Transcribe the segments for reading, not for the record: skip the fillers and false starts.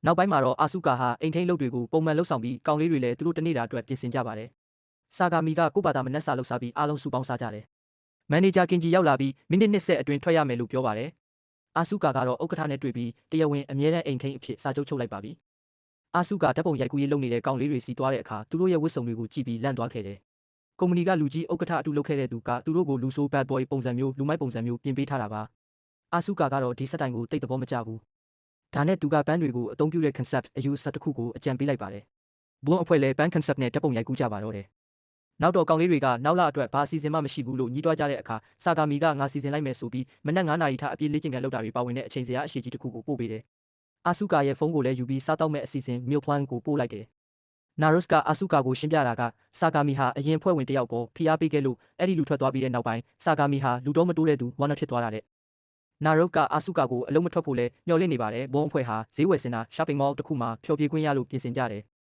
နောက်ပိုင်းမှာတော့အာစုကာဟာအိမ်ထိန်းလုပ်တွေကိုပုံမှန်လှုပ်ဆောင်ပြီးကောင်လေးတွေလည်းသူတို့တနေ့တာအတွက်ပြင်ဆင်ကြပါတယ်။ဆာဂါမီကကိုယ့်ဘာသာမနှက်စာလှုပ်ရှားပြီးအားလုံးစုပေါင်းစားကြတယ်။မန်နေဂျာကင်ဂျီရောက်လာပြီးမိနစ်20အတွင်းထွက်ရမယ်လို့ပြောပါတယ်။အာစုကာကတော့ဥက္ကဋ္ဌနဲ့တွေ့ပြီးတရားဝင်အမြဲတမ်းအိမ်ထိန်းအဖြစ်စာချုပ်ချုပ်လိုက်ပါပြီ။အာစုကာဓာတ်ပုံရိုက်ကူးရေးလုပ်နေတဲ့ကောင်လေးတွေစီသွားတဲ့အခါသူတို့ရဲ့ဝတ်စုံတွေကိုကြည့်ပြီးလန့်သွားခဲ့တယ်။ကုမ္ပဏီကလူကြီးဥက္ကဋ္ဌအတူလုပ်ခဲ့တဲ့သူကသူတို့ကိုလူဆိုး bad boy ပုံစံမျိုးလူမိုက်ပုံစံမျိုးပြင်ပေးထားတာပါ။အာစုကာကတော့ဒီစက်တိုင်ကိုတိတ်သဘောမကျဘူး။ဒါနဲ့သူကဘန်းတွေကိုအသုံးပြုတဲ့ concept အယူအဆတစ်ခုကိုအကြံပေးလိုက်ပါတယ်။ဘွန်းအဖွဲ့လည်းဘန်း concept နဲ့ဓာတ်ပုံရိုက်ကူးကြပါတော့တယ်။နောက်တော့ကောင်လေးတွေကနောက်လအတွက်ဘာအစီအစဉ်မှမရှိဘူးလို့ညှိတွားကြတဲ့အခါဆာဂါမီကငါစီစဉ်လိုက်မယ်ဆိုပြီးမနက်9 နာရီထအပြည့်လေ့ကျင့်ခန်းလုပ်တာတွေပါဝင်တဲ့အချိန်စရာအရှိကြီးတစ်ခုကိုပို့ပေးတယ်။အာစုကာရဲ့ဖုန်းကိုလည်းယူပြီးစားတောက်မဲ့အစီအစဉ် meal plan ကိုပို့လိုက်တယ်။နာရုစ်ကအာစုကာကိုရှင်းပြတာကဆာဂါမီဟာအရင်ဖွဲ့ဝင်တယောက်ပေါ်ဖိအားပေးခဲ့လို့အဲ့ဒီလူထွက်သွားပြီးတဲ့နောက်ပိုင်းဆာဂါမီဟာလူတော့မတိုးတဲ့သူဝမ်းနဲ့ဖြစ်သွားတာတဲ့။နာရုတ်ကအာစုကာကိုအလုံးမထွက်ဖို့လဲမျှော်လင့်နေပါတယ်ဘုံအဖွဲ့ဟာဈေးဝယ်စင်တာ shopping mall တစ်ခုမှာဖျော်ဖြေခွင့်ရလို့ပြင်ဆင်ကြတယ်။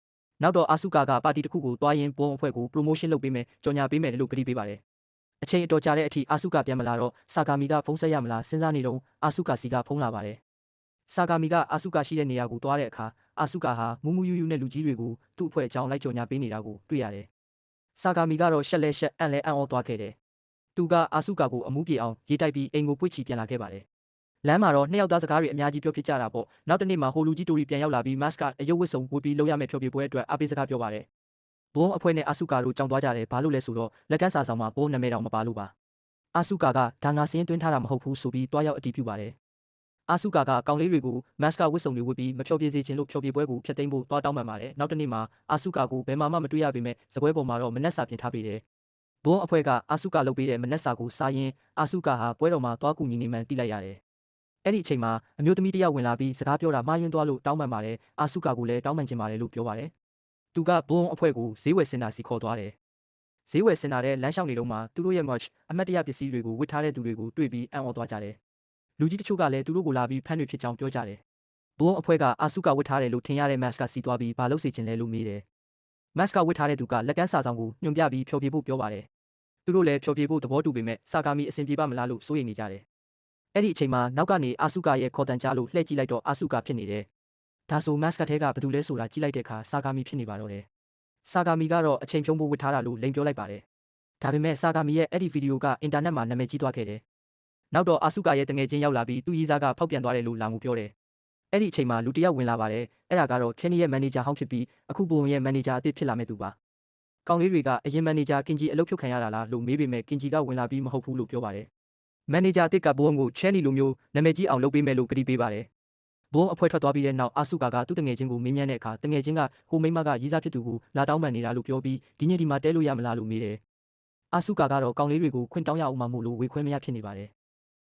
နောက်တော့အာစုကာကပါတီတစ်ခုကိုသွားရင်ဘုံအဖွဲ့ကို promotion လုပ်ပေးမယ်ကြော်ညာပေးမယ်လို့ကတိပေးပါတယ်။အချိန်အတော်ကြာတဲ့အထိအာစုကာပြန်မလာတော့ဆာဂါမီကဖုန်းဆက်ရမလားစဉ်းစားနေတော့အာစုကာစီကဖုန်းလာပါတယ်။ဆာဂါမီကအာစုကာရှိတဲ့နေရာကိုသွားတဲ့အခါအာစုကာဟာမူမူယူယူနဲ့လူကြီးတွေကိုသူ့အဖွဲ့အကြောင်းလိုက်ကြော်ညာပေးနေတာကိုတွေ့ရတယ်။ဆာဂါမီကတော့ရှက်လဲရှက်အံ့လဲအံ့ဩသွားခဲ့တယ်။သူကအာစုကာကိုအမှုပြေအောင်ရေးတိုက်ပြီးအိမ်ကိုပွေ့ချီပြန်လာခဲ့ပါတယ်။လမ်းမှာတော့နှစ်ယောက်သားစကားတွေအများကြီးပြောဖြစ်ကြတာပေါ့နောက်တနေ့မှာဟိုလူကြီးတိုရီပြန်ရောက်လာပြီးမတ်ကအယုတ်ဝတ်စုံဝတ်ပြီးလုပ်ရမယ့်ဖျော်ဖြေပွဲအတွက်အားပေးစကားပြောပါတယ်ဘုံအဖွဲ့နဲ့အာစုကာတို့ကြောင်သွားကြတယ်ဘာလို့လဲဆိုတော့လက်ကန်းစာဆောင်မှာဘုံနာမည်တောင်မပါလို့ပါအာစုကာကဒါငါစင်းသွင်းထားတာမဟုတ်ဘူးဆိုပြီးတွားရောက်အတီးပြုပါတယ်အာစုကာကကောင်လေးတွေကိုမတ်ကဝတ်စုံတွေဝတ်ပြီးမဖျော်ဖြေစေချင်လို့ဖျော်ဖြေပွဲကိုဖျက်သိမ်းဖို့တွားတောင်းပန်ပါတယ်နောက်တနေ့မှာအာစုကာကိုဘယ်မှမတွေ့ရပေမဲ့စပွဲပေါ်မှာတော့မနက်စာပြင်ထားပေးတယ်ဘုံအဖွဲ့ကအာစုကာလုပ်ပေးတဲ့မနက်စာကိုစားရင်အာစုကာဟာပွဲတော်မှာတွားကူညီနေမှန်းသိလိုက်ရတယ်အဲ့ဒီအချိန်မှာအမျိုးသမီးတယောက်ဝင်လာပြီးစကားပြောတာမှားယွင်းသွားလို့တောင်းပန်ပါတယ်အာစုကာကိုလည်းတောင်းပန်ချင်ပါတယ်လို့ပြောပါတယ်သူကဘုံအဖွဲ့ကိုဈေးဝယ်စင်တာစီခေါ်သွားတယ်ဈေးဝယ်စင်တာတဲ့လမ်းလျှောက်နေတော့မှသူတို့ရဲ့ merch အမတ်တရပစ္စည်းတွေကိုဝတ်ထားတဲ့သူတွေကိုတွေ့ပြီးအံ့ဩသွားကြတယ်လူကြီးတချို့ကလည်းသူတို့ကိုလာပြီးဖမ်းတွေဖြစ်ကြောင်းပြောကြတယ်ဘုံအဖွဲ့ကအာစုကာဝတ်ထားတယ်လို့ထင်ရတဲ့ mask ကစီသွားပြီးဘာလို့စေချင်လဲလို့မေးတယ် mask ကဝတ်ထားတဲ့သူကလက်ကန်းစာဆောင်ကိုညွှန်ပြပြီးဖျော်ဖြေဖို့ပြောပါတယ်သူတို့လည်းဖျော်ဖြေဖို့သဘောတူပေမဲ့စာကာမီအဆင်ပြေပါမလားလို့စိုးရိမ်နေကြတယ်အဲ့ဒီအချိန်မှာနောက်ကနေအာစုကာရဲ့ခေါ်တန်ကြားလို့လှည့်ကြည့်လိုက်တော့အာစုကာဖြစ်နေတယ်။ဒါဆိုမတ်ကထဲကဘယ်သူလဲဆိုတာကြည့်လိုက်တဲ့အခါဆာဂါမီဖြစ်နေပါတော့တယ်။ဆာဂါမီကတော့အချိန်ဖြုံးဖို့ဝတ်ထားတာလို့လိန်ပြောလိုက်ပါတယ်။ဒါပေမဲ့ဆာဂါမီရဲ့အဲ့ဒီဗီဒီယိုကအင်တာနက်မှာနာမည်ကြီးသွားခဲ့တယ်။နောက်တော့အာစုကာရဲ့တငယ်ချင်းရောက်လာပြီးသူ့ရီးစားကဖောက်ပြန်သွားတယ်လို့လာမှုပြောတယ်။အဲ့ဒီအချိန်မှာလူတစ်ယောက်ဝင်လာပါတယ်။အဲ့ဒါကတော့ခင်းနီရဲ့မန်နေဂျာဟောင်းဖြစ်ပြီးအခုဘုံရဲ့မန်နေဂျာအသစ်ဖြစ်လာမဲ့သူပါ။ကောင်လေးတွေကအရင်မန်နေဂျာကင်ဂျီအလုပ်ဖြုတ်ခံရတာလားလို့မေးပေမဲ့ကင်ဂျီကဝင်လာပြီးမဟုတ်ဘူးလို့ပြောပါတယ်။မန်နေဂျာတစ်ကဘုံကိုချဲနီလိုမျိုးနာမည်ကြီးအောင်လုပ်ပေးမယ်လို့ကတိပေးပါတယ်။ဘုံအဖွဲ့ထွက်သွားပြီးတဲ့နောက်အာစုကာကသူ့တငယ်ချင်းကိုမေးမြန်းတဲ့အခါတငယ်ချင်းကဟိုမိမကရီးစားဖြစ်သူကိုလာတောင်းပန်နေတာလို့ပြောပြီးဒီညဒီမှာတဲလို့ရမလားလို့မေးတယ်။အာစုကာကတော့ကောင်လေးတွေကိုခွင့်တောင်းရအောင်မှမို့လို့ဝေခွဲမရဖြစ်နေပါတယ်